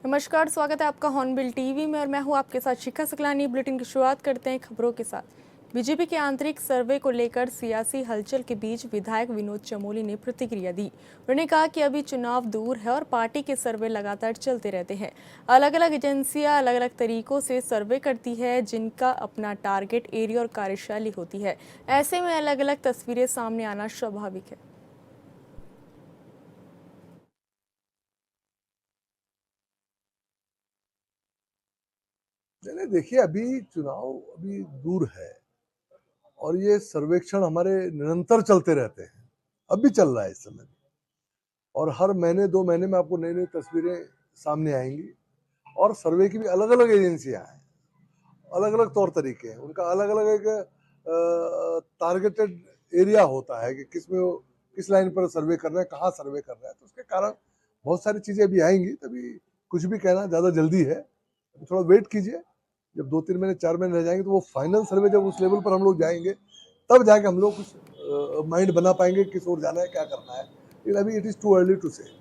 नमस्कार, स्वागत है आपका हॉर्नबिल टीवी में और मैं हूं आपके साथ शिखा सकलानी। बुलेटिन की शुरुआत करते हैं खबरों के साथ। बीजेपी के आंतरिक सर्वे को लेकर सियासी हलचल के बीच विधायक विनोद चमोली ने प्रतिक्रिया दी। उन्होंने कहा कि अभी चुनाव दूर है और पार्टी के सर्वे लगातार चलते रहते हैं। अलग अलग एजेंसियां अलग अलग तरीकों से सर्वे करती है, जिनका अपना टारगेट एरिया और कार्यशैली होती है। ऐसे में अलग अलग तस्वीरें सामने आना स्वाभाविक है। नहीं देखिए, अभी चुनाव अभी दूर है और ये सर्वेक्षण हमारे निरंतर चलते रहते हैं। अब भी चल रहा है इस समय और हर महीने 2 महीने में आपको नई नई तस्वीरें सामने आएंगी। और सर्वे की भी अलग अलग एजेंसियां हैं, अलग अलग तौर तरीके हैं, उनका अलग अलग एक टारगेटेड एरिया होता है कि किस लाइन पर सर्वे कर रहे हैं, कहाँ सर्वे कर रहे हैं। तो उसके कारण बहुत सारी चीजें अभी आएंगी, तभी कुछ भी कहना ज्यादा जल्दी है। थोड़ा वेट कीजिए, जब 2-3 महीने 4 महीने रह जाएंगे तो वो फाइनल सर्वे जब उस लेवल पर हम लोग जाएंगे, तब जाके हम लोग कुछ माइंड बना पाएंगे किस ओर जाना है, क्या करना है। लेकिन अभी it is too early to say.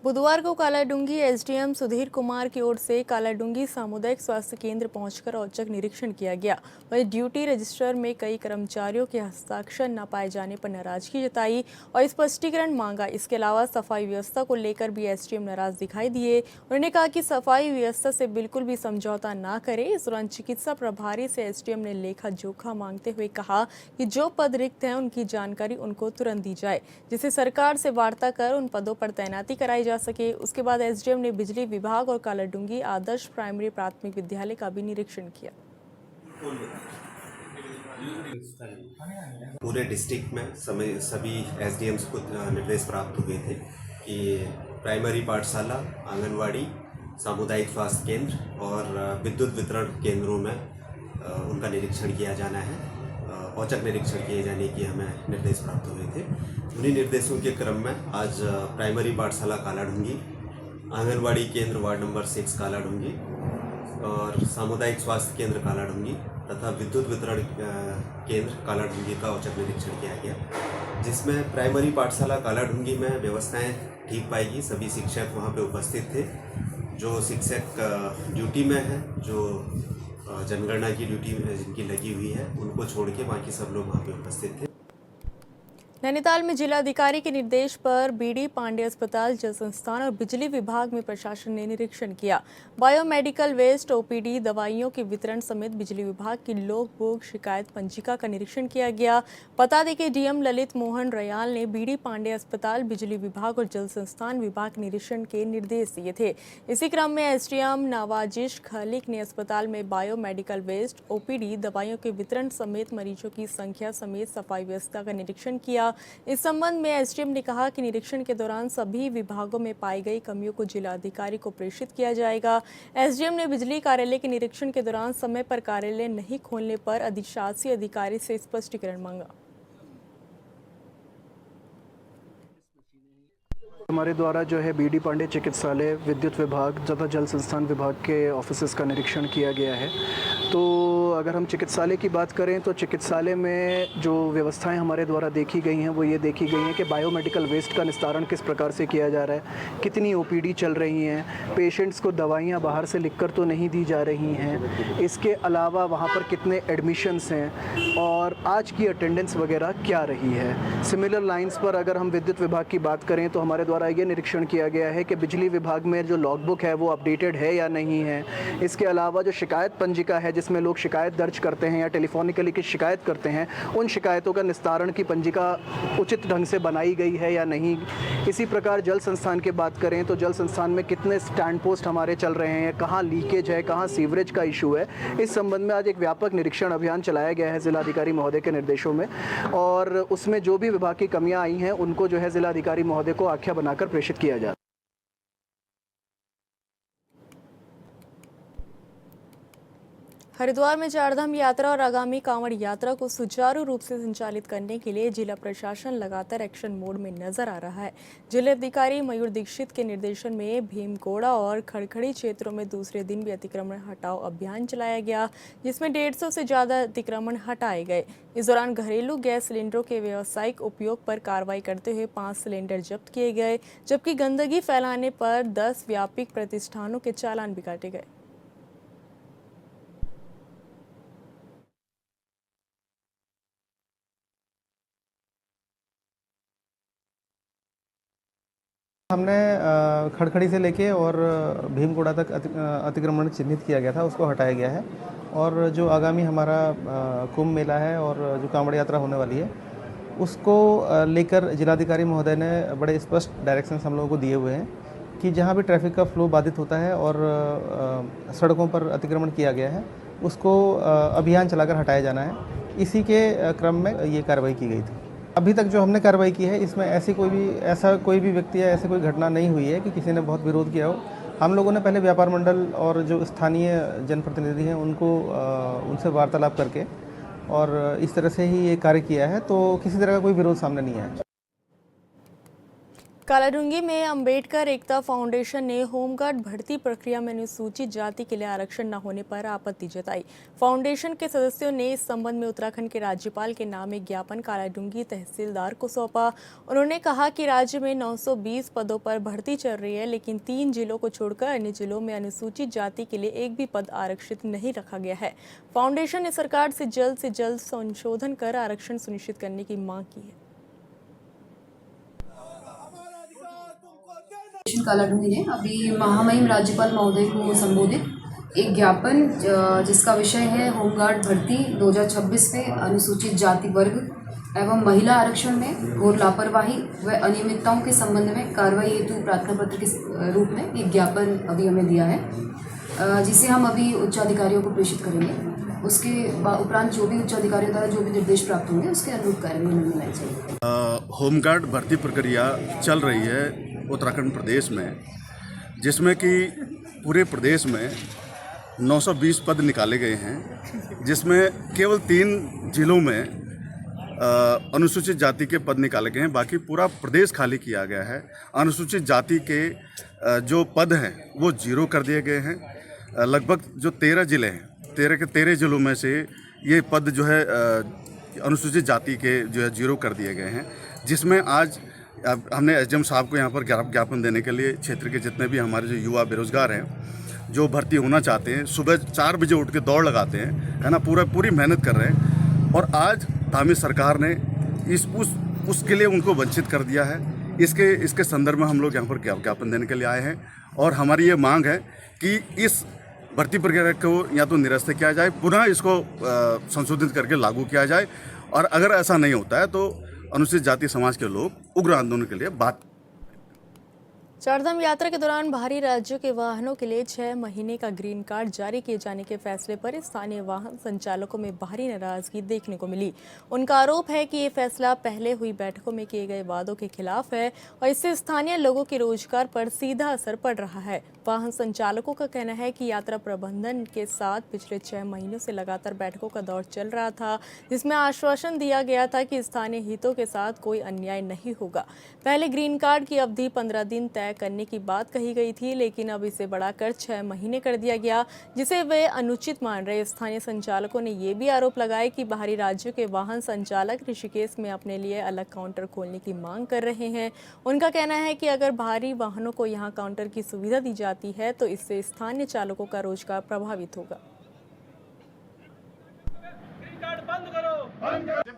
बुधवार को कालाडूंगी एसडीएम सुधीर कुमार की ओर से कालाडूंगी सामुदायिक स्वास्थ्य केंद्र पहुंचकर औचक निरीक्षण किया गया। वहीं ड्यूटी रजिस्टर में कई कर्मचारियों के हस्ताक्षर न पाए जाने पर नाराजगी जताई और स्पष्टीकरण मांगा। इसके अलावा सफाई व्यवस्था को लेकर भी एसडीएम नाराज दिखाई दिए। उन्होंने कहा कि सफाई व्यवस्था से बिल्कुल भी समझौता न करे। इस दौरान चिकित्सा प्रभारी से एसडीएम ने लेखा जोखा मांगते हुए कहा कि जो पद रिक्त हैं उनकी जानकारी उनको तुरंत दी जाए, जिससे सरकार से वार्ता कर उन पदों पर तैनाती कराई जा सके। उसके बाद एसडीएम ने बिजली विभाग और कालाडूंगी आदर्श प्राइमरी प्राथमिक विद्यालय का भी निरीक्षण किया। पूरे डिस्ट्रिक्ट में सभी एसडीएम्स को निर्देश प्राप्त हुए थे कि प्राइमरी पाठशाला, आंगनवाड़ी, सामुदायिक स्वास्थ्य केंद्र और विद्युत वितरण केंद्रों में उनका निरीक्षण किया जाना है। औचक निरीक्षण किए जाने की हमें निर्देश प्राप्त हुए थे। उन्हीं निर्देशों के क्रम में आज प्राइमरी पाठशाला कालाडूंगी, आंगनवाड़ी केंद्र वार्ड नंबर 6 कालाडूंगी और सामुदायिक स्वास्थ्य केंद्र कालाडूंगी तथा विद्युत वितरण केंद्र कालाडूंगी का औचक निरीक्षण किया गया, जिसमें प्राइमरी पाठशाला कालाडूंगी में व्यवस्थाएं ठीक पाई। सभी शिक्षक वहां पे उपस्थित थे। जो शिक्षक ड्यूटी में हैं, जो जनगणना की ड्यूटी जिनकी लगी हुई है, उनको छोड़ के बाकी सब लोग वहाँ पे उपस्थित थे। नैनीताल में जिलाधिकारी के निर्देश पर बीडी पांडे अस्पताल, जल संस्थान और बिजली विभाग में प्रशासन ने निरीक्षण किया। बायोमेडिकल वेस्ट, ओपीडी, दवाइयों के वितरण समेत बिजली विभाग की लोक भोग शिकायत पंजिका का निरीक्षण किया गया। बता दें कि डीएम ललित मोहन रयाल ने बीडी पांडे अस्पताल, बिजली विभाग और जल संस्थान विभाग निरीक्षण के निर्देश दिए थे। इसी क्रम में एसडीएम नवाजिश खलीक ने अस्पताल में बायोमेडिकल वेस्ट, ओपीडी, दवाइयों के वितरण समेत मरीजों की संख्या समेत सफाई व्यवस्था का निरीक्षण किया। इस संबंध में एसडीएम ने कहा कि निरीक्षण के दौरान सभी विभागों में पाई गई कमियों को जिलाधिकारी को प्रेषित किया जाएगा। एसडीएम ने बिजली कार्यालय के निरीक्षण के दौरान समय पर कार्यालय नहीं खोलने पर अधिशासी अधिकारी से स्पष्टीकरण मांगा। हमारे द्वारा जो है बीडी पांडे चिकित्सालय, विद्युत विभाग तथा जल संस्थान विभाग के ऑफिसेस का निरीक्षण किया गया है। तो अगर हम चिकित्सालय की बात करें तो चिकित्सालय में जो व्यवस्थाएं हमारे द्वारा देखी गई हैं वो ये देखी गई हैं कि बायोमेडिकल वेस्ट का निस्तारण किस प्रकार से किया जा रहा है, कितनी ओपीडी चल रही हैं, पेशेंट्स को दवाइयाँ बाहर से लिखकर तो नहीं दी जा रही हैं, इसके अलावा वहाँ पर कितने एडमिशन्स हैं और आज की अटेंडेंस वगैरह क्या रही है। सिमिलर लाइंस पर अगर हम विद्युत विभाग की बात करें तो हमारे द्वारा ये निरीक्षण किया गया है कि बिजली विभाग में जो लॉगबुक है वो अपडेटेड है या नहीं है। इसके अलावा जो शिकायत पंजिका है जिसमें लोग शिकायत दर्ज करते हैं या टेलीफोनिकली की शिकायत करते हैं, उन शिकायतों का निस्तारण की पंजिका उचित ढंग से बनाई गई है या नहीं। इसी प्रकार जल संस्थान की बात करें तो जल संस्थान में कितने स्टैंड पोस्ट हमारे चल रहे हैं, कहाँ लीकेज है, कहाँ सीवरेज का इशू है। इस संबंध में आज एक व्यापक निरीक्षण अभियान चलाया गया है जिलाधिकारी महोदय के निर्देशों में और उसमें जो भी विभाग की कमियां आई हैं उनको जो है जिलाधिकारी महोदय को आख्या बनाकर प्रेषित किया जाए। हरिद्वार में चारधाम यात्रा और आगामी कांवड़ यात्रा को सुचारू रूप से संचालित करने के लिए जिला प्रशासन लगातार एक्शन मोड में नजर आ रहा है। जिलाधिकारी मयूर दीक्षित के निर्देशन में भीमकोड़ा और खड़खड़ी क्षेत्रों में दूसरे दिन भी अतिक्रमण हटाओ अभियान चलाया गया, जिसमें 150 से ज्यादा अतिक्रमण हटाए गए। इस दौरान घरेलू गैस सिलेंडरों के व्यावसायिक उपयोग पर कार्रवाई करते हुए 5 सिलेंडर जब्त किए गए, जबकि गंदगी फैलाने पर 10 व्यापक प्रतिष्ठानों के चालान भी काटे गए। हमने खड़खड़ी से लेके और भीमकोड़ा तक अतिक्रमण चिन्हित किया गया था, उसको हटाया गया है। और जो आगामी हमारा कुंभ मेला है और जो कांवड़ यात्रा होने वाली है, उसको लेकर जिलाधिकारी महोदय ने बड़े स्पष्ट डायरेक्शंस हम लोगों को दिए हुए हैं कि जहाँ भी ट्रैफिक का फ्लो बाधित होता है और सड़कों पर अतिक्रमण किया गया है, उसको अभियान चलाकर हटाया जाना है। इसी के क्रम में ये कार्रवाई की गई थी। अभी तक जो हमने कार्रवाई की है, इसमें ऐसा कोई भी व्यक्ति या ऐसी कोई घटना नहीं हुई है कि किसी ने बहुत विरोध किया हो। हम लोगों ने पहले व्यापार मंडल और जो स्थानीय जनप्रतिनिधि हैं उनको उनसे वार्तालाप करके और इस तरह से ही ये कार्य किया है, तो किसी तरह का कोई विरोध सामने नहीं आया। कालाडूंगी में अंबेडकर एकता फाउंडेशन ने होमगार्ड भर्ती प्रक्रिया में अनुसूचित जाति के लिए आरक्षण न होने पर आपत्ति जताई। फाउंडेशन के सदस्यों ने इस संबंध में उत्तराखंड के राज्यपाल के नाम एक ज्ञापन कालाडूंगी तहसीलदार को सौंपा। उन्होंने कहा कि राज्य में 920 पदों पर भर्ती चल रही है, लेकिन 3 जिलों को छोड़कर अन्य जिलों में अनुसूचित जाति के लिए एक भी पद आरक्षित नहीं रखा गया है। फाउंडेशन ने सरकार से जल्द संशोधन कर आरक्षण सुनिश्चित करने की मांग की है। कालाडूंगी ने अभी महामहिम राज्यपाल महोदय को संबोधित एक ज्ञापन जिसका विषय है होमगार्ड भर्ती 2026 में अनुसूचित जाति वर्ग एवं महिला आरक्षण में घोर लापरवाही व अनियमितताओं के संबंध में कार्रवाई हेतु प्रार्थना पत्र के रूप में एक ज्ञापन अभी हमें दिया है, जिसे हम अभी उच्चाधिकारियों को प्रेषित करेंगे। उसके उपरांत जो भी उच्चाधिकारियों द्वारा जो भी निर्देश प्राप्त होंगे उसके अनुरूप कार्रवाई होनी चाहिए। होमगार्ड भर्ती प्रक्रिया चल रही है उत्तराखंड प्रदेश में, जिसमें कि पूरे प्रदेश में 920 पद निकाले गए हैं, जिसमें केवल 3 जिलों में अनुसूचित जाति के पद निकाले गए हैं। बाकी पूरा प्रदेश खाली किया गया है। अनुसूचित जाति के जो पद हैं वो 0 कर दिए गए हैं। लगभग जो 13 जिले हैं, 13 के 13 जिलों में से ये पद जो है अनुसूचित जाति के जो है 0 कर दिए गए हैं, जिसमें आज हमने एसडीएम साहब को यहाँ पर ज्ञापन देने के लिए क्षेत्र के जितने भी हमारे जो युवा बेरोजगार हैं जो भर्ती होना चाहते हैं, सुबह 4 बजे उठ के दौड़ लगाते हैं, है ना, पूरी मेहनत कर रहे हैं, और आज धामी सरकार ने उसके लिए उनको वंचित कर दिया है। इसके संदर्भ में हम लोग यहाँ पर ज्ञापन देने के लिए आए हैं, और हमारी ये मांग है कि इस भर्ती प्रक्रिया को या तो निरस्त किया जाए, पुनः इसको संशोधित करके लागू किया जाए, और अगर ऐसा नहीं होता है तो अनुसूचित जाति समाज के लोग उग्र आंदोलन के लिए बात। चारधाम यात्रा के दौरान बाहरी राज्यों के वाहनों के लिए 6 महीने का ग्रीन कार्ड जारी किए जाने के फैसले पर स्थानीय वाहन संचालकों में भारी नाराजगी देखने को मिली। उनका आरोप है कि ये फैसला पहले हुई बैठकों में किए गए वादों के खिलाफ है और इससे स्थानीय लोगों के रोजगार पर सीधा असर पड़ रहा है। वाहन संचालकों का कहना है कि यात्रा प्रबंधन के साथ पिछले 6 महीनों से लगातार बैठकों का दौर चल रहा था, जिसमें आश्वासन दिया गया था कि स्थानीय हितों के साथ कोई अन्याय नहीं होगा। पहले ग्रीन कार्ड की अवधि 15 दिन तय करने की बात कही गई थी, लेकिन अब इसे बढ़ाकर 6 महीने कर दिया गया, जिसे वे अनुचित मान रहे। स्थानीय संचालकों ने ये भी आरोप लगाए कि बाहरी राज्यों के वाहन संचालक ऋषिकेश में अपने लिए अलग काउंटर खोलने की मांग कर रहे हैं। उनका कहना है कि अगर बाहरी वाहनों को यहाँ काउंटर की सुविधा दी जाती है तो इससे स्थानीय चालकों का रोजगार प्रभावित होगा।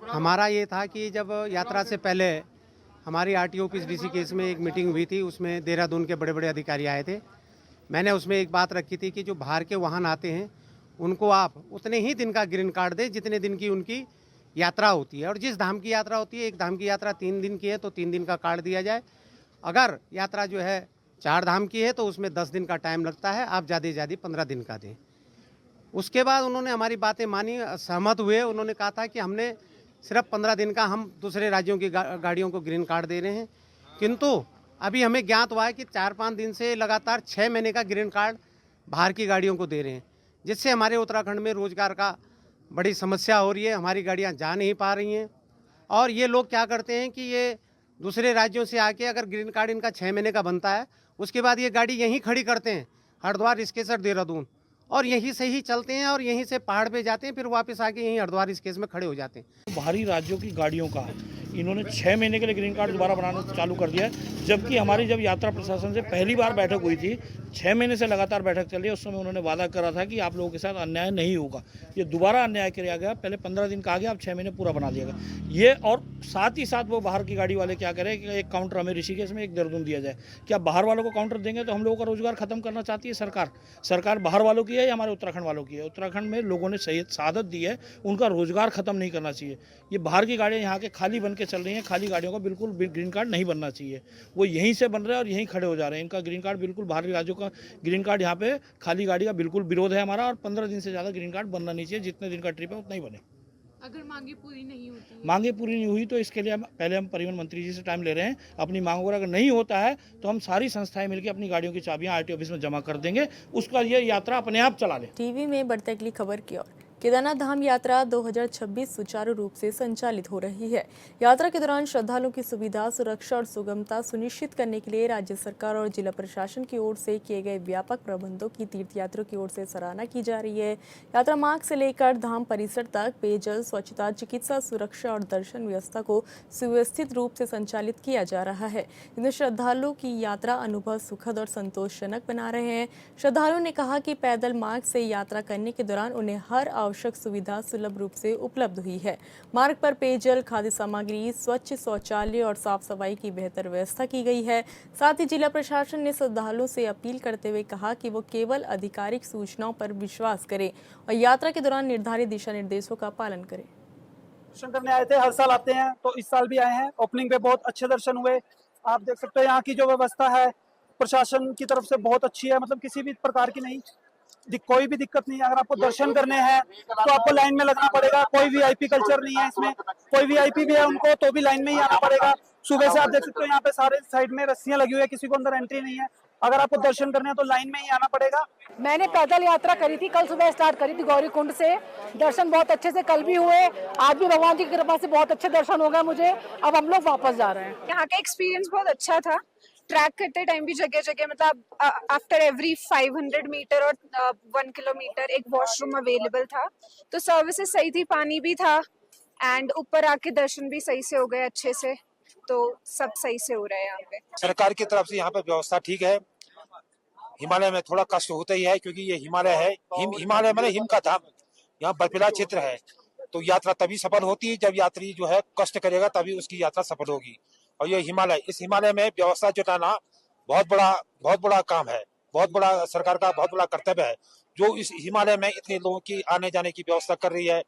हमारा ये था कि जब यात्रा से पहले हमारी आरटीओ ऑफिस ऋषिकेश में एक मीटिंग हुई थी, उसमें देहरादून के बड़े बड़े अधिकारी आए थे। मैंने उसमें एक बात रखी थी कि जो बाहर के वाहन आते हैं उनको आप उतने ही दिन का ग्रीन कार्ड दें जितने दिन की उनकी यात्रा होती है, और जिस धाम की यात्रा होती है, एक धाम की यात्रा 3 दिन की है तो 3 दिन का कार्ड दिया जाए। अगर यात्रा जो है 4 धाम की है तो उसमें 10 दिन का टाइम लगता है, आप ज़्यादा से ज़्यादा 15 दिन का दें। उसके बाद उन्होंने हमारी बातें मानी, सहमत हुए। उन्होंने कहा था कि हमने सिर्फ 15 दिन का हम दूसरे राज्यों की गाड़ियों को ग्रीन कार्ड दे रहे हैं, किंतु अभी हमें ज्ञात हुआ है कि 4-5 दिन से लगातार 6 महीने का ग्रीन कार्ड बाहर की गाड़ियों को दे रहे हैं, जिससे हमारे उत्तराखंड में रोजगार का बड़ी समस्या हो रही है। हमारी गाड़ियां जा नहीं पा रही हैं और ये लोग क्या करते हैं कि ये दूसरे राज्यों से आके अगर ग्रीन कार्ड इनका 6 महीने का बनता है, उसके बाद ये गाड़ी यहीं खड़ी करते हैं, हरिद्वार, ऋषिकेश, देहरादून, और यहीं से ही चलते हैं और यहीं से पहाड़ पे जाते हैं, फिर वापस आके यहीं हरिद्वार, ऋषिकेश में खड़े हो जाते हैं। बाहरी राज्यों की गाड़ियों का इन्होंने 6 महीने के लिए ग्रीन कार्ड दोबारा बनाना चालू कर दिया है, जबकि हमारी जब यात्रा प्रशासन से पहली बार बैठक हुई थी, 6 महीने से लगातार बैठक चल रही है, उस समय उन्होंने वादा करा था कि आप लोगों के साथ अन्याय नहीं होगा। ये दोबारा अन्याय किया गया, पहले 15 दिन कहा गया, अब 6 महीने पूरा बना दिया गया ये। और साथ ही साथ वो बाहर की गाड़ी वाले क्या करें कि एक काउंटर हमें ऋषिकेश में, एक देहरादून दिया जाए। क्या बाहर वालों को काउंटर देंगे तो हम लोगों का रोजगार खत्म करना चाहती है सरकार? सरकार बाहर वालों की है या हमारे उत्तराखंड वालों की है? उत्तराखंड में लोगों ने सही शहादत दी है, उनका रोजगार खत्म नहीं करना चाहिए। ये बाहर की गाड़ियाँ यहाँ के खाली बन के चल रही हैं, खाली गाड़ियों का बिल्कुल ग्रीन कार्ड नहीं बनना चाहिए। वो यहीं से बन रहे हैं और यहीं खड़े हो जा रहे हैं। इनका ग्रीन कार्ड बिल्कुल, बाहरी राज्यों का ग्रीन कार्ड यहाँ पे खाली गाड़ी का बिल्कुल विरोध है हमारा, और 15 दिन से ज़्यादा ग्रीन कार्ड बनना नहीं चाहिए। जितने दिन का ट्रिप है उतना ही बने। अगर मांगे पूरी नहीं होती, मांगे पूरी नहीं हुई तो इसके लिए पहले हम परिवहन मंत्री जी से टाइम ले रहे हैं। अपनी मांगों पर अगर नहीं होता है तो हम सारी संस्थाएं मिलकर अपनी गाड़ियों की चाबियां आरटीओ ऑफिस में जमा कर देंगे, उसका ये यात्रा अपने आप चला ले। टीवी में बढ़ते अगली खबर की ओर। केदारनाथ धाम यात्रा 2026 सुचारू रूप से संचालित हो रही है। यात्रा के दौरान श्रद्धालुओं की सुविधा, सुरक्षा और सुगमता सुनिश्चित करने के लिए राज्य सरकार और जिला प्रशासन की ओर से किए गए व्यापक प्रबंधों की तीर्थयात्रियों की ओर से सराहना की जा रही है। यात्रा मार्ग से लेकर धाम परिसर तक पेयजल, स्वच्छता, चिकित्सा, सुरक्षा और दर्शन व्यवस्था को सुव्यवस्थित रूप से संचालित किया जा रहा है, जिसमें श्रद्धालुओं की यात्रा अनुभव सुखद और संतोषजनक बना रहे हैं। श्रद्धालुओं ने कहा कि पैदल मार्ग से यात्रा करने के दौरान उन्हें हर आवश्यक सुविधा सुलभ रूप से उपलब्ध हुई है। मार्ग पर पेयजल, खाद्य सामग्री, स्वच्छ शौचालय और साफ सफाई की बेहतर व्यवस्था की गई है। साथ ही जिला प्रशासन ने श्रद्धालुओं से अपील करते हुए कहा कि वो केवल आधिकारिक सूचनाओं पर विश्वास करें और यात्रा के दौरान निर्धारित दिशा निर्देशों का पालन करें। दर्शन करने आए थे, हर साल आते हैं, तो इस साल भी आए हैं। ओपनिंग पे बहुत अच्छे दर्शन हुए। आप देख सकते हो यहाँ की जो व्यवस्था है प्रशासन की तरफ से बहुत अच्छी है, मतलब किसी भी प्रकार की नहीं, कोई भी दिक्कत नहीं है। अगर आपको दर्शन करने हैं तो आपको लाइन में लगना पड़ेगा। कोई वीआईपी कल्चर नहीं है इसमें, कोई वीआईपी भी है उनको तो भी लाइन में ही आना पड़ेगा। सुबह से आप देख सकते हो यहाँ पे सारे साइड में रस्सियां लगी हुई है, किसी को अंदर एंट्री नहीं है। अगर आपको दर्शन करने हैं तो लाइन में ही आना पड़ेगा। मैंने पैदल यात्रा करी थी, कल सुबह स्टार्ट करी थी गौरीकुंड से। दर्शन बहुत अच्छे से कल भी हुए, आज भी भगवान जी की कृपा से बहुत अच्छे दर्शन हो गए मुझे। अब हम लोग वापस जा रहे हैं। यहाँ का एक्सपीरियंस बहुत अच्छा था। ट्रैक करते टाइम भी जगह जगह मतलब आफ्टर एवरी 500 मीटर और 1 किलोमीटर एक वॉशरूम अवेलेबल था, तो सर्विसेज सही थी, पानी भी था, एंड ऊपर आके दर्शन भी सही से हो गए अच्छे से, तो सब सही से हो रहा है यहाँ पे। सरकार की तरफ से यहाँ पे व्यवस्था ठीक है। हिमालय में थोड़ा कष्ट होता ही है क्योंकि ये हिमालय है, हिमालय मतलब हिम का धाम, यहाँ बर्फीला क्षेत्र है, तो यात्रा तभी सफल होती है जब यात्री जो है कष्ट करेगा, तभी उसकी यात्रा सफल होगी। और ये हिमालय, इस हिमालय में व्यवस्था जुटाना बहुत बड़ा काम है, बहुत बड़ा सरकार का बहुत बड़ा कर्तव्य है, जो इस हिमालय में इतने लोगों की आने जाने की व्यवस्था कर रही है,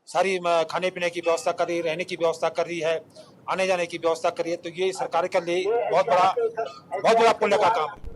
सारी खाने पीने की व्यवस्था कर रही है, रहने की व्यवस्था कर रही है, आने जाने की व्यवस्था कर रही है, तो ये सरकार के लिए बहुत बड़ा पुण्य का काम है।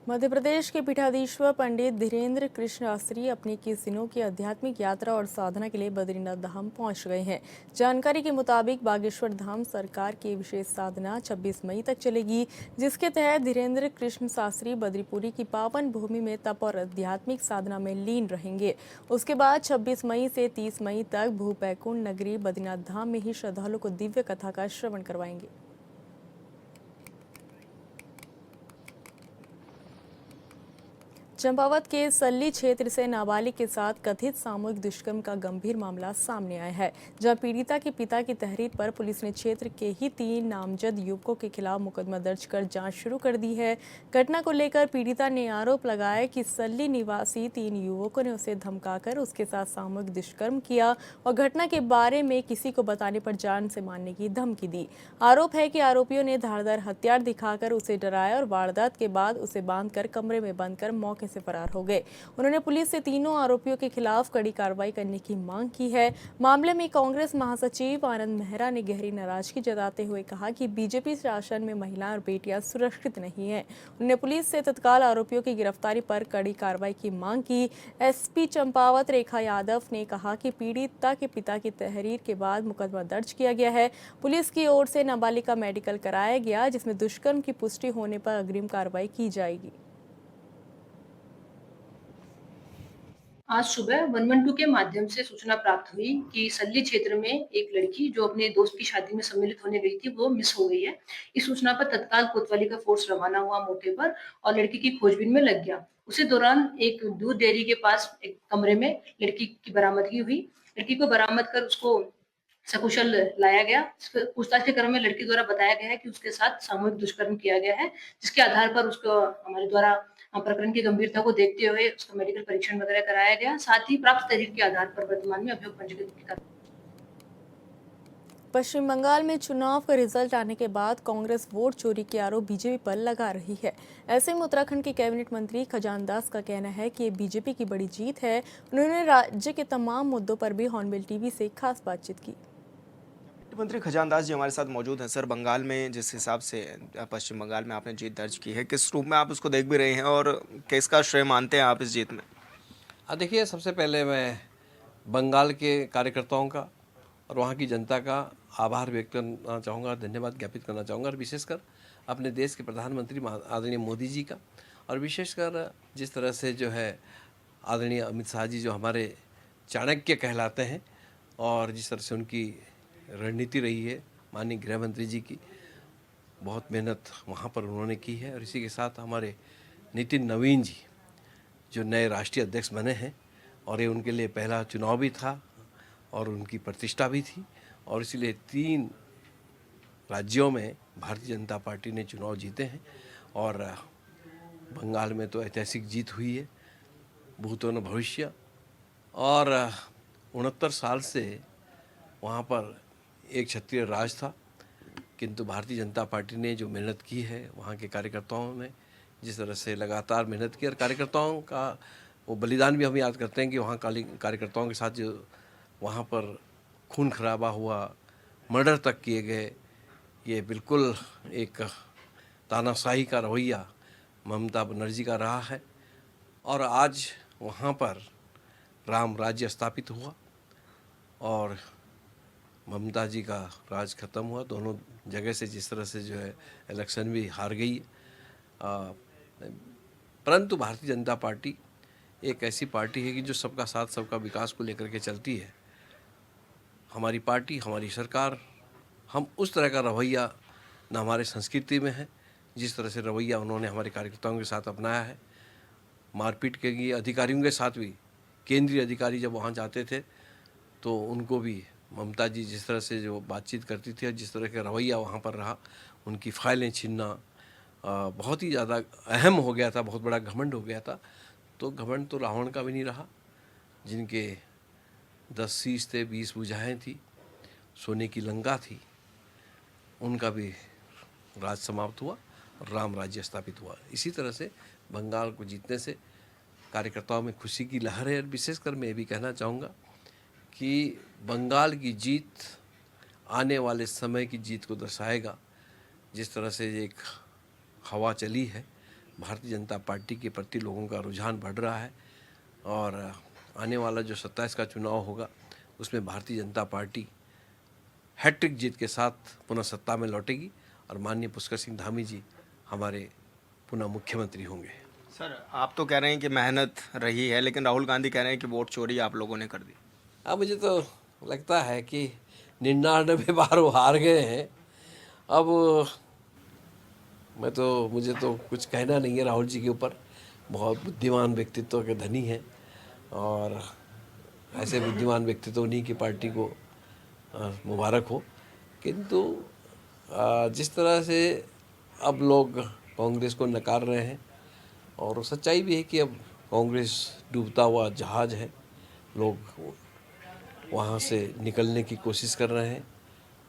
मध्य प्रदेश के पीठाधीश्वर पंडित धीरेन्द्र कृष्ण शास्त्री अपनी 21 दिनों की आध्यात्मिक यात्रा और साधना के लिए बद्रीनाथ धाम पहुंच गए हैं। जानकारी के मुताबिक बागेश्वर धाम सरकार की विशेष साधना 26 मई तक चलेगी, जिसके तहत धीरेन्द्र कृष्ण शास्त्री बद्रीपुरी की पावन भूमि में तप और आध्यात्मिक साधना में लीन रहेंगे। उसके बाद 26 मई से 30 मई तक भूपैकुंठ नगरी बद्रीनाथ धाम में ही श्रद्धालुओं को दिव्य कथा का श्रवण करवाएंगे। चंपावत के सल्ली क्षेत्र से नाबालिग के साथ कथित सामूहिक दुष्कर्म का गंभीर मामला सामने आया है, जहां पीड़िता के पिता की तहरीर पर पुलिस ने क्षेत्र के ही 3 नामजद युवकों के खिलाफ मुकदमा दर्ज कर जांच शुरू कर दी है। घटना को लेकर पीड़िता ने आरोप लगाया कि सल्ली निवासी 3 युवकों ने उसे धमकाकर उसके साथ सामूहिक दुष्कर्म किया और घटना के बारे में किसी को बताने पर जान से मारने की धमकी दी। आरोप है कि आरोपियों ने धारदार हथियार दिखाकर उसे डराया और वारदात के बाद उसे बांधकर कमरे में बंद कर मौके से फरार हो गए। उन्होंने पुलिस से तीनों आरोपियों के खिलाफ कड़ी कार्रवाई करने की मांग की है। मामले में कांग्रेस महासचिव आनंद मेहरा ने गहरी नाराजगी जताते हुए कहा कि बीजेपी शासन में महिलाएं और बेटियां सुरक्षित नहीं हैं। उन्होंने पुलिस से तत्काल आरोपियों की गिरफ्तारी पर कड़ी कार्रवाई की मांग की। एसपी चंपावत रेखा यादव ने कहा कि पीड़िता के पिता की तहरीर के बाद मुकदमा दर्ज किया गया है। पुलिस की ओर से नाबालिग का मेडिकल कराया गया, जिसमें दुष्कर्म की पुष्टि होने पर अग्रिम कार्रवाई की जाएगी। आज सुबह 112 के माध्यम से सूचना प्राप्त हुई कि सल्ली क्षेत्र में एक लड़की जो अपने दोस्त की शादी में सम्मिलित होने गई थी वो मिस हो गई है। इस सूचना पर तत्काल कोतवाली का फोर्स रवाना हुआ मौके पर और लड़की की खोजबीन में लग गया। उसी दौरान एक दूध डेयरी के पास एक कमरे में लड़की की बरामदगी हुई। लड़की को बरामद कर उसको सकुशल लाया गया। पूछताछ के क्रम में लड़की द्वारा बताया गया है कि उसके साथ सामूहिक दुष्कर्म किया गया है, जिसके आधार पर उसको हमारे द्वारा प्रकरण की गंभीरता को देखते हुए उसका मेडिकल परीक्षण वगैरह कराया गया। साथ ही प्राप्त तहरीर के आधार पर वर्तमान में अभियोग पंजीकृत किया। पश्चिम बंगाल में चुनाव का रिजल्ट आने के बाद कांग्रेस वोट चोरी के आरोप बीजेपी पर लगा रही है। ऐसे में उत्तराखंड के कैबिनेट मंत्री खजान दास का कहना है कि ये बीजेपी की बड़ी जीत है। उन्होंने राज्य के तमाम मुद्दों पर भी हॉर्नबिल टीवी से खास बातचीत की। मंत्री खजान दास जी हमारे साथ मौजूद हैं। सर, बंगाल में जिस हिसाब से पश्चिम बंगाल में आपने जीत दर्ज की है, किस रूप में आप उसको देख भी रहे हैं और किसका श्रेय मानते हैं आप इस जीत में? देखिए, सबसे पहले मैं बंगाल के कार्यकर्ताओं का और वहाँ की जनता का आभार व्यक्त करना चाहूँगा, धन्यवाद ज्ञापित करना चाहूँगा, और विशेषकर अपने देश के प्रधानमंत्री आदरणीय मोदी जी का, और विशेषकर जिस तरह से जो है आदरणीय अमित शाह जी जो हमारे चाणक्य कहलाते हैं, और जिस तरह से उनकी रणनीति रही है, माननीय गृह मंत्री जी की बहुत मेहनत वहाँ पर उन्होंने की है। और इसी के साथ हमारे नितिन नवीन जी जो नए राष्ट्रीय अध्यक्ष बने हैं, और ये उनके लिए पहला चुनाव भी था और उनकी प्रतिष्ठा भी थी, और इसलिए 3 राज्यों में भारतीय जनता पार्टी ने चुनाव जीते हैं। और बंगाल में तो ऐतिहासिक जीत हुई है, भूतो न भविष्य। और 69 साल से वहाँ पर एक क्षत्रिय राज था, किंतु भारतीय जनता पार्टी ने जो मेहनत की है, वहाँ के कार्यकर्ताओं ने जिस तरह से लगातार मेहनत की, और कार्यकर्ताओं का वो बलिदान भी हम याद करते हैं कि वहाँ कार्यकर्ताओं के साथ जो वहाँ पर खून खराबा हुआ, मर्डर तक किए गए, ये बिल्कुल एक तानाशाही का रवैया ममता बनर्जी का रहा है। और आज वहाँ पर राम राज्य स्थापित हुआ और ममता जी का राज खत्म हुआ। दोनों जगह से जिस तरह से जो है इलेक्शन भी हार गई, परंतु भारतीय जनता पार्टी एक ऐसी पार्टी है कि जो सबका साथ सबका विकास को लेकर के चलती है। हमारी पार्टी, हमारी सरकार, हम उस तरह का रवैया न हमारे संस्कृति में है, जिस तरह से रवैया उन्होंने हमारे कार्यकर्ताओं के साथ अपनाया है। मारपीट के लिए अधिकारियों के साथ भी, केंद्रीय अधिकारी जब वहाँ जाते थे तो उनको भी ममता जी जिस तरह से जो बातचीत करती थी और जिस तरह का रवैया वहाँ पर रहा, उनकी फाइलें छीनना बहुत ही ज़्यादा अहम हो गया था, बहुत बड़ा घमंड हो गया था। तो घमंड तो रावण का भी नहीं रहा, जिनके 10 शीश थे, 20 भुजाएं थी, सोने की लंका थी, उनका भी राज समाप्त हुआ और राम राज्य स्थापित हुआ। इसी तरह से बंगाल को जीतने से कार्यकर्ताओं में खुशी की लहर है। और विशेषकर मैं ये भी कहना चाहूँगा कि बंगाल की जीत आने वाले समय की जीत को दर्शाएगा। जिस तरह से एक हवा चली है, भारतीय जनता पार्टी के प्रति लोगों का रुझान बढ़ रहा है, और आने वाला जो 27 का चुनाव होगा उसमें भारतीय जनता पार्टी हैट्रिक जीत के साथ पुनः सत्ता में लौटेगी और माननीय पुष्कर सिंह धामी जी हमारे पुनः मुख्यमंत्री होंगे। सर, आप तो कह रहे हैं कि मेहनत रही है, लेकिन राहुल गांधी कह रहे हैं कि वोट चोरी आप लोगों ने कर दी। मुझे तो लगता है कि 99 बार वो हार गए हैं। अब मुझे तो कुछ कहना नहीं है राहुल जी के ऊपर। बहुत बुद्धिमान व्यक्तित्व के धनी हैं, और ऐसे बुद्धिमान व्यक्तित्व उन्हीं की पार्टी को मुबारक हो। किंतु जिस तरह से अब लोग कांग्रेस को नकार रहे हैं, और सच्चाई भी है कि अब कांग्रेस डूबता हुआ जहाज है, लोग वहाँ से निकलने की कोशिश कर रहे हैं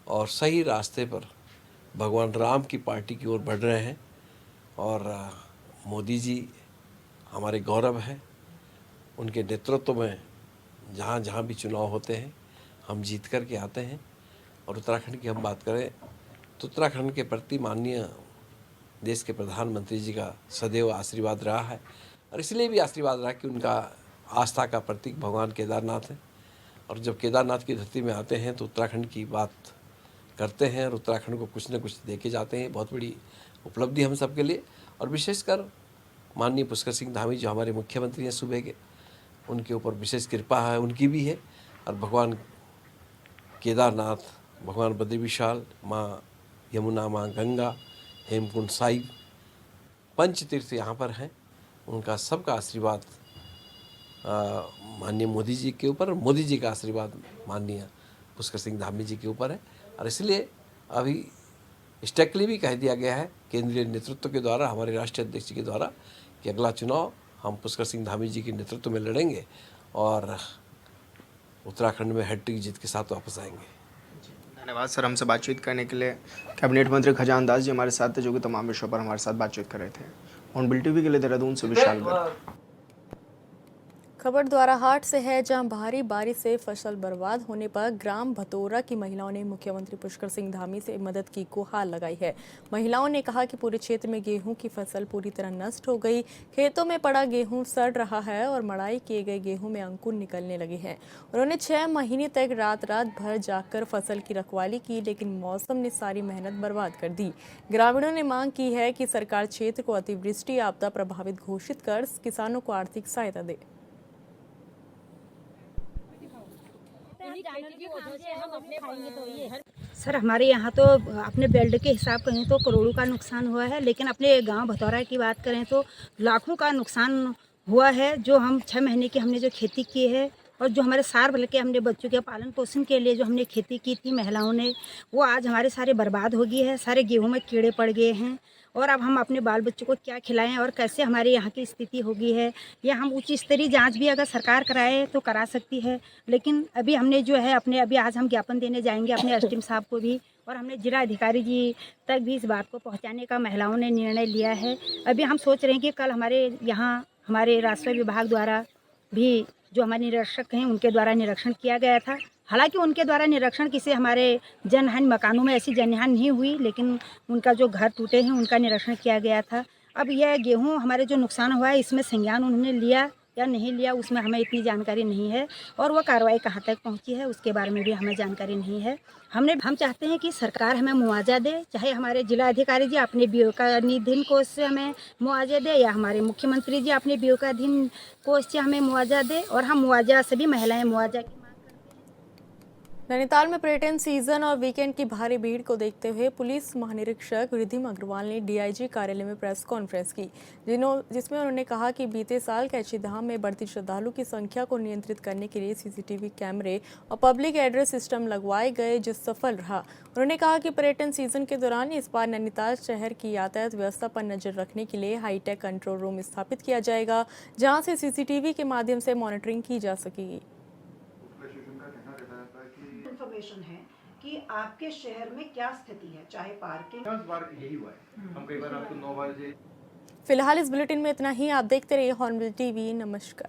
और सही रास्ते पर भगवान राम की पार्टी की ओर बढ़ रहे हैं। और मोदी जी हमारे गौरव है, उनके नेतृत्व में जहाँ जहाँ भी चुनाव होते हैं हम जीत कर के आते हैं। और उत्तराखंड की हम बात करें तो उत्तराखंड के प्रति माननीय देश के प्रधानमंत्री जी का सदैव आशीर्वाद रहा है, और इसलिए भी आशीर्वाद रहा कि उनका आस्था का प्रतीक भगवान केदारनाथ है। और जब केदारनाथ की धरती में आते हैं तो उत्तराखंड की बात करते हैं और उत्तराखंड को कुछ न कुछ दे के जाते हैं। बहुत बड़ी उपलब्धि हम सबके लिए, और विशेषकर माननीय पुष्कर सिंह धामी जो हमारे मुख्यमंत्री हैं सूबे के, उनके ऊपर विशेष कृपा है, उनकी भी है। और भगवान केदारनाथ, भगवान बद्री विशाल, माँ यमुना, माँ गंगा, हेमकुंड साहिब, पंच तीर्थ यहाँ पर हैं। उनका सबका आशीर्वाद माननीय मोदी जी के ऊपर, मोदी जी का आशीर्वाद माननीय पुष्कर सिंह धामी जी के ऊपर है। और इसलिए अभी स्ट्रिक्टली भी कह दिया गया है केंद्रीय नेतृत्व के द्वारा, हमारे राष्ट्रीय अध्यक्ष जी के द्वारा, कि अगला चुनाव हम पुष्कर सिंह धामी जी के नेतृत्व में लड़ेंगे और उत्तराखंड में हैट्रिक जीत के साथ वापस आएंगे। धन्यवाद सर, हमसे बातचीत करने के लिए। कैबिनेट मंत्री खजान दास जी हमारे साथ थे, जो कि तमाम विषयों पर हमारे साथ बातचीत कर रहे थे। ऑन बिल टीवी के लिए देहरादून से विशाल गर्ग। खबर द्वाराहाट से है, जहां भारी बारिश से फसल बर्बाद होने पर ग्राम भतोरा की महिलाओं ने मुख्यमंत्री पुष्कर सिंह धामी से मदद की गुहार लगाई है। महिलाओं ने कहा कि पूरे क्षेत्र में गेहूं की फसल पूरी तरह नष्ट हो गई, खेतों में पड़ा गेहूं सड़ रहा है और मड़ाई किए गए गेहूं में अंकुर निकलने लगे हैं। उन्होंने 6 महीने तक रात भर जाकर फसल की रखवाली की, लेकिन मौसम ने सारी मेहनत बर्बाद कर दी। ग्रामीणों ने मांग की है कि सरकार क्षेत्र को अतिवृष्टि आपदा प्रभावित घोषित कर किसानों को आर्थिक सहायता दे। सर, हमारे यहाँ तो अपने बेल्ट के हिसाब करें तो करोड़ों का नुकसान हुआ है, लेकिन अपने गांव भतौरा की बात करें तो लाखों का नुकसान हुआ है। जो हम 6 महीने की हमने जो खेती की है और जो हमारे सार भर के हमने बच्चों के पालन पोषण के लिए जो हमने खेती की थी महिलाओं ने, वो आज हमारे सारे बर्बाद हो गई है। सारे गेहूँ में कीड़े पड़ गए हैं और अब हम अपने बाल बच्चों को क्या खिलाएं और कैसे हमारे यहाँ की स्थिति हो गई है। या हम उच्च स्तरीय जांच भी अगर सरकार कराए तो करा सकती है, लेकिन अभी हमने जो है अभी आज हम ज्ञापन देने जाएंगे अपने एसडीएम साहब को भी, और हमने जिला अधिकारी जी तक भी इस बात को पहुँचाने का महिलाओं ने निर्णय लिया है। अभी हम सोच रहे हैं कि कल हमारे यहाँ हमारे राजस्व विभाग द्वारा भी जो हमारे निरीक्षक हैं उनके द्वारा निरीक्षण किया गया था। हालांकि उनके द्वारा निरीक्षण किसी हमारे जनहानि मकानों में ऐसी जनहानि नहीं हुई, लेकिन उनका जो घर टूटे हैं उनका निरीक्षण किया गया था। अब यह गेहूं हमारे जो नुकसान हुआ है इसमें संज्ञान उन्होंने लिया या नहीं लिया उसमें हमें इतनी जानकारी नहीं है, और वह कार्रवाई कहाँ तक पहुंची है उसके बारे में भी हमें जानकारी नहीं है। हम चाहते हैं कि सरकार हमें मुआवजा दे, चाहे हमारे जिला अधिकारी जी अपने बीओकाधीन कोष से हमें मुआवजा दे या हमारे मुख्यमंत्री जी अपने बीओकाधीन कोष से हमें मुआवजा दे, और हम मुआवजा सभी महिलाएं मुआवजा नैनीताल में पर्यटन सीजन और वीकेंड की भारी भीड़ को देखते हुए पुलिस महानिरीक्षक रिद्धिम अग्रवाल ने डीआईजी कार्यालय में प्रेस कॉन्फ्रेंस की, जिसमें उन्होंने कहा कि बीते साल कैची धाम में बढ़ती श्रद्धालु की संख्या को नियंत्रित करने के लिए सीसीटीवी कैमरे और पब्लिक एड्रेस सिस्टम लगवाए गए, जो सफल रहा। उन्होंने कहा कि पर्यटन सीजन के दौरान इस बार नैनीताल शहर की यातायात व्यवस्था पर नजर रखने के लिए हाईटेक कंट्रोल रूम स्थापित किया जाएगा, जहाँ से सीसीटीवी के माध्यम से मॉनिटरिंग की जा सकेगी। इन्फॉर्मेशन है कि आपके शहर में क्या स्थिति है, चाहे पार्किंग। 10 बार यही हुआ है, हम कई बार आपको 9 बजे। फिलहाल इस बुलेटिन में इतना ही। आप देखते रहिए हॉर्नबिल टीवी। नमस्कार।